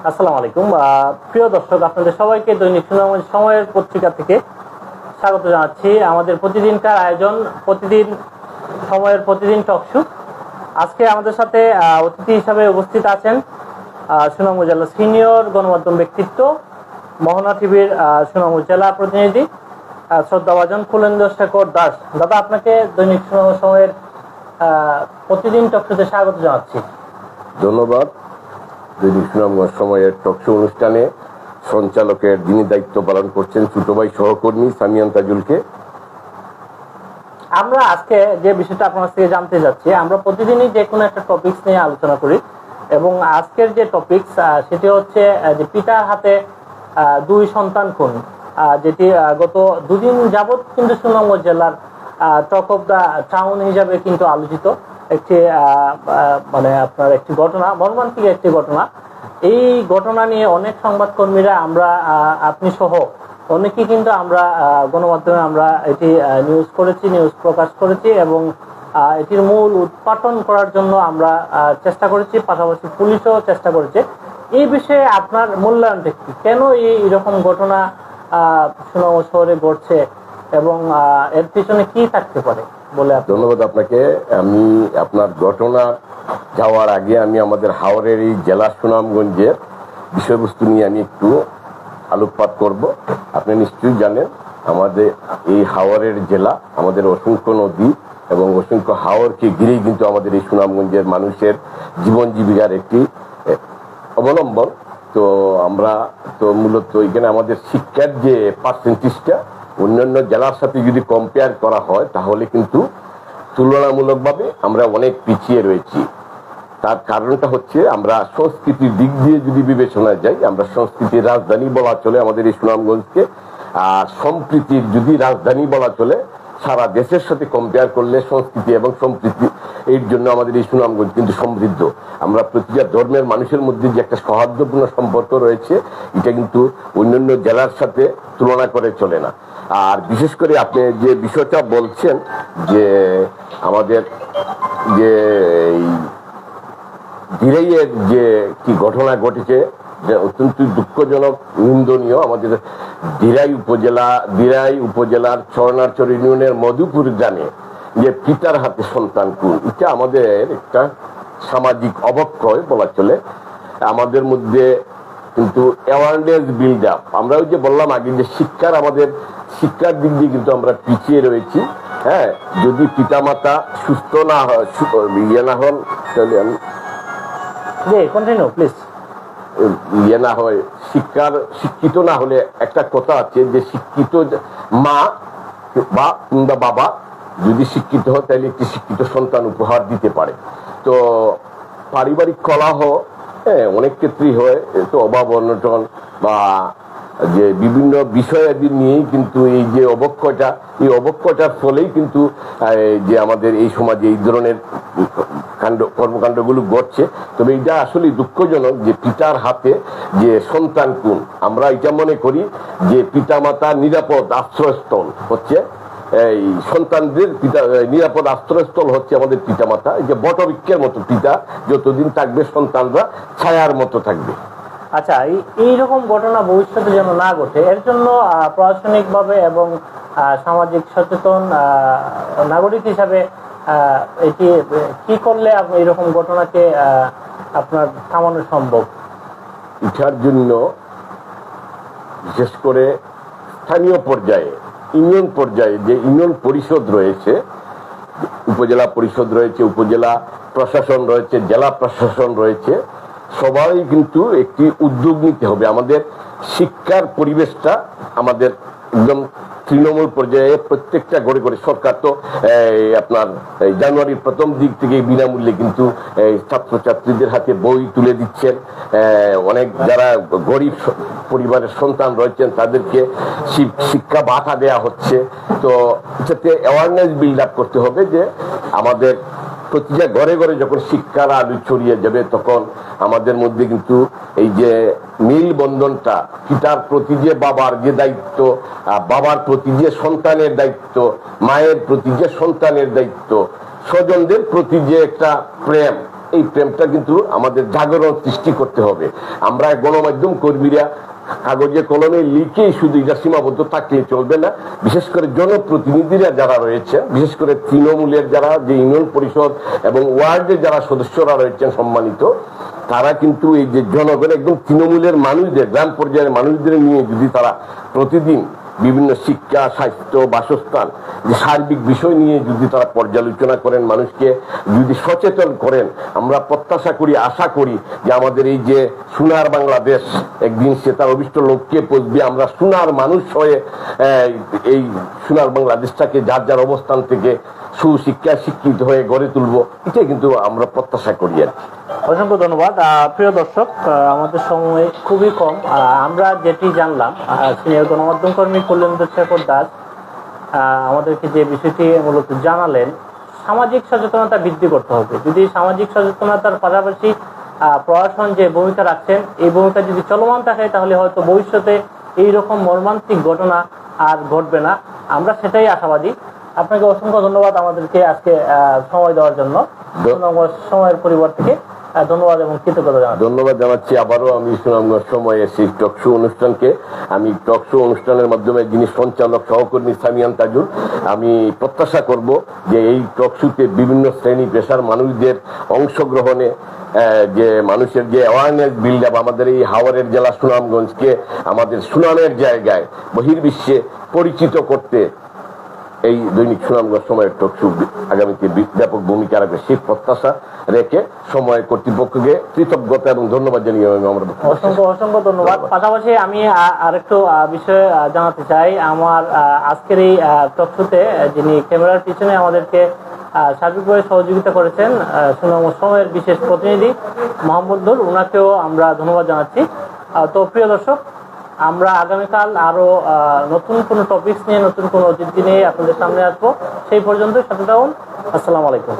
আসসালামু আলাইকুম। প্রিয় দর্শক, আপনাদের সবাইকে দৈনিক সুনামগঞ্জ সময়ের পত্রিকা থেকে স্বাগত জানাচ্ছি। আমাদের প্রতিদিনকার আয়োজন প্রতিদিন সময়ের প্রতিদিন টকশো। আজকে আমাদের সাথে অতিথি হিসাবে উপস্থিত আছেন সুনামগঞ্জ জেলার সিনিয়র গণমাধ্যম ব্যক্তিত্ব, মোহনা টিভির সুনামগঞ্জ জেলা প্রতিনিধি শ্রদ্ধাভাজন ফুলেন্দ্র শেখর দাস। দাদা, আপনাকে দৈনিক সুনামগঞ্জ সময়ের প্রতিদিন টকশোতে স্বাগত জানাচ্ছি। ধন্যবাদ। দৈনিক সুনামগঞ্জ সময়ের টকশো অনুষ্ঠানে সঞ্চালকের যিনি দায়িত্ব পালন করছেন ছোট ভাই সহকর্মী সামিয়ান তাজুলকে। আমরা আজকে যে বিষয়টা আপনার থেকে জানতে যাচ্ছি, আমরা প্রতিদিনই যে কোনো একটা টপিকস নিয়ে আলোচনা করি এবং আজকের যে টপিকস সেটি হচ্ছে যে পিতার হাতে দুই সন্তান খুন, যেটি গত দুদিন যাবৎ কিন্তু সুনামগঞ্জ জেলার টক অফ দ্য টাউন হিসাবে কিন্তু আলোচিত একটি মানে আপনার একটি ঘটনা, মর্মান্তিক একটি ঘটনা। এই ঘটনা নিয়ে অনেক সংবাদকর্মীরা, আমরা আপনি সহ অনেকেই কিন্তু আমরা গণমাধ্যমে আমরা এটি নিউজ প্রকাশ করেছি এবং এটির মূল উৎপাটন করার জন্য আমরা চেষ্টা করেছি, পাশাপাশি পুলিশও চেষ্টা করেছে। এই বিষয়ে আপনার মূল্যায়নটা কি? কেন এইরকম ঘটনা সুনামগঞ্জ শহরে ঘটছে এবং এর পিছনে কি থাকতে পারে বলে? ধন্যবাদ আপনাকে। আমি আপনার ঘটনা যাওয়ার আগে আমি আমাদের হাওরের এই জেলা সুনামগঞ্জের বিষয়বস্তু নিয়ে আমি একটু আলোকপাত করব। আপনি নিশ্চয়ই জানেন আমাদের এই হাওরের জেলা, আমাদের অসংখ্য নদী এবং অসংখ্য হাওরকে ঘিরেই কিন্তু আমাদের এই সুনামগঞ্জের মানুষের জীবন জীবিকার একটি অবলম্বন। তো আমরা তো মূলত এখানে আমাদের শিক্ষার যে পার্সেন্টেজটা অন্যান্য জেলার সাথে যদি কম্পেয়ার করা হয় তাহলে কিন্তু তুলনামূলকভাবে আমরা অনেক পিছিয়ে রয়েছি। তার কারণটা হচ্ছে আমরা সংস্কৃতির দিক দিয়ে যদি বিবেচনায় যাই, আমরা সংস্কৃতির রাজধানী বলা চলে আমাদের এই সুনামগঞ্জকে, আর সম্প্রীতির যদি রাজধানী বলা চলে সারা দেশের সাথে কম্পেয়ার করলে সংস্কৃতি এবং সম্প্রীতি এর জন্য আমাদের এই সুনামগঞ্জ কিন্তু সমৃদ্ধ। আমরা প্রতিটা ধর্মের মানুষের মধ্যে যে একটা সৌহার্দ্যপূর্ণ সম্পর্ক রয়েছে, এটা কিন্তু অন্যান্য জেলার সাথে তুলনা করে চলে না। আর বিশেষ করে আপনি যে বিষয়টা বলছেন যে আমাদের যে দিরাইয়ের যে কি ঘটনা ঘটেছে, যে অত্যন্ত দুঃখজনক, নিন্দনীয়। আমাদের দিরাই উপজেলার চরনারচর ইউনিয়নের মধুপুর গ্রামে যে পিতার হাতে সন্তান খুন, এটা আমাদের একটা সামাজিক অবক্ষয় বলা চলে। আমাদের মধ্যে কিন্তু অ্যাওয়ারনেস বিল্ড আপ, আমরা ওই যে বললাম আগে যে আমাদের শিক্ষার দিক দিয়ে কিন্তু আমরা পিছিয়ে রয়েছি। হ্যাঁ, যদি পিতামাতা সুস্থ না হয়, না হন, তাহলে আমি না হয় শিক্ষিত না হলে একটা কথা আছে যে শিক্ষিত মা বা কিংবা বাবা যদি শিক্ষিত হয় তাহলে একটি শিক্ষিত সন্তান উপহার দিতে পারে। তো পারিবারিক কলহ অনেক ক্ষেত্রেই হয়, তো অভাব অনটন বা যে বিভিন্ন বিষয়াদি নিয়েই কিন্তু এই যে অবক্ষয়টার ফলেই কিন্তু যে আমাদের এই সমাজে এই ধরনের কর্মকাণ্ডগুলো ঘটছে। তবে এটা আসলে দুঃখজনক যে পিতার হাতে যে সন্তান খুন। আমরা এটা মনে করি যে পিতামাতা নিরাপদ আশ্রয়স্থল হচ্ছে এই সন্তানদের নিরাপদ আশ্রয়স্থল হচ্ছে আমাদের পিতামাতা। যে বটবৃক্ষের মতো পিতা যতদিন থাকবে সন্তানরা ছায়ার মতো থাকবে। আচ্ছা, এইরকম ঘটনা ভবিষ্যতে যেন না ঘটে, এর জন্য প্রশাসনিকভাবে এবং সামাজিক সচেতন নাগরিক হিসাবে এটি কি করলে আপনি এরকম ঘটনাকে আপনার থামানো সম্ভব? এটার জন্য বিশেষ করে স্থানীয় পর্যায়ে, ইউনিয়ন পর্যায়ে যে ইউনিয়ন পরিষদ রয়েছে, উপজেলা পরিষদ রয়েছে, উপজেলা প্রশাসন রয়েছে, জেলা প্রশাসন রয়েছে, সবাই কিন্তু একটি উদ্যোগ নিতে হবে। আমাদের শিক্ষার পরিবেশটা আমাদের একদম তৃণমূল পর্যায়ে প্রত্যেকটা ঘরে ঘরে, সরকার তো আপনার জানুয়ারির প্রথম দিক থেকে বিনামূল্যে কিন্তু ছাত্রছাত্রীদের হাতে বই তুলে দিচ্ছেন। অনেক যারা গরিব পরিবারের সন্তান রয়েছেন তাদেরকে শিক্ষা ভাতা দেয়া হচ্ছে। তো এটাতে অ্যাওয়ারনেস বিল্ড আপ করতে হবে যে আমাদের প্রতিটা ঘরে ঘরে যখন শিক্ষার আলো ছড়িয়ে যাবে তখন আমাদের মধ্যে কিন্তু এই যে মিল বন্ধনটা, পিতার প্রতি যে বাবার যে দায়িত্ব, বাবার প্রতি যে সন্তানের দায়িত্ব, মায়ের প্রতি যে সন্তানের দায়িত্ব, স্বজনদের প্রতি যে একটা প্রেম, এই প্রেমটা কিন্তু আমাদের জাগরণ সৃষ্টি করতে হবে। আমরা গণমাধ্যম কর্মীরা কাগজে কলমে লিখেই শুধু এটা সীমাবদ্ধ থাকলে চলবে না। বিশেষ করে জনপ্রতিনিধিরা যারা রয়েছেন, বিশেষ করে তৃণমূলের যারা যে ইউনিয়ন পরিষদ এবং ওয়ার্ডের যারা সদস্যরা রয়েছেন সম্মানিত, তারা কিন্তু এই যে জনগণ একদম তৃণমূলের মানুষদের, গ্রাম পর্যায়ের মানুষদের নিয়ে যদি তারা প্রতিদিন বিভিন্ন শিক্ষা, স্বাস্থ্য, বাসস্থান যে সার্বিক বিষয় নিয়ে যদি তারা পর্যালোচনা করেন, মানুষকে যদি সচেতন করেন, আমরা প্রত্যাশা করি, আশা করি যে আমাদের এই যে সোনার বাংলাদেশ একদিন সে তার অভিষ্ট লক্ষ্যে পৌঁছবে। আমরা সোনার মানুষ হয়ে এই সোনার বাংলাদেশটাকে যার যার অবস্থান থেকে সুশিক্ষায় শিক্ষিত হয়ে গড়ে তুলবো, এটাই কিন্তু আমরা প্রত্যাশা করি আর কি। অসংখ্য ধন্যবাদ। প্রিয় দর্শক, আমাদের সময় খুবই কম। আমরা যেটি জানলাম, সিনিয়র গণমাধ্যম কর্মী কল্যাণেন্দু শেখর দাস আমাদেরকে যে বিষয়টি মূলত জানালেন, সামাজিক সচেতনতা বৃদ্ধি করতে হবে। যদি সামাজিক সচেতনতার পাশাপাশি প্রশাসন যে ভূমিকা রাখছেন, এই ভূমিকা যদি চলমান থাকে, তাহলে হয়তো ভবিষ্যতে এইরকম মর্মান্তিক ঘটনা আর ঘটবে না। আমরা সেটাই আশাবাদী। আপনাকে অসংখ্য ধন্যবাদ আমাদেরকে আজকে সময় দেওয়ার জন্য। সময়ের পরিবার থেকে ধন্যবাদ এবং কৃতজ্ঞতা জানাচ্ছি। ধন্যবাদ জানাচ্ছি আবারও আমি সুনামগঞ্জ সময়ে সেই টকশো অনুষ্ঠানকে। আমি টকশো অনুষ্ঠানের মাধ্যমে যিনি সঞ্চালক সহকর্মী সামিয়ান তাজুল, আমি প্রত্যাশা করব যে এই টকশোতে বিভিন্ন শ্রেণী পেশার মানুষদের অংশগ্রহণে যে মানুষের যে অ্যাওয়ারনেস বিল্ড আপ, আমাদের এই হাওড়ের জেলা সুনামগঞ্জকে আমাদের সুনামের জায়গায় বহির্বিশ্বে পরিচিত করতে এই দৈনিক সুনামগঞ্জ সময়ের টকশো আগামীতে ব্যাপক ভূমিকা রাখবে, সেই প্রত্যাশা রেখে সময় কর্তৃপক্ষকে কৃতজ্ঞতা এবং ধন্যবাদ জানিয়ে আমরা অসংখ্য ধন্যবাদ। পাশাপাশি আমি আরেকটু বিষয় জানাতে চাই। আমার আজকের এই টকশোতে যিনি ক্যামেরার পিছনে আমাদেরকে সার্বিকভাবে সহযোগিতা করেছেন, সুনামগঞ্জ সময়ের বিশেষ প্রতিনিধি মোহাম্মদ নূর, ওনাকেও আমরা ধন্যবাদ জানাচ্ছি। তো প্রিয় দর্শক, আমরা আগামীকাল আরো নতুন কোনো টপিকস নিয়ে, নতুন কোনো অতিথি নিয়ে আপনাদের সামনে আসবো। সেই পর্যন্ত সাথে থাকুন। আসসালামু আলাইকুম।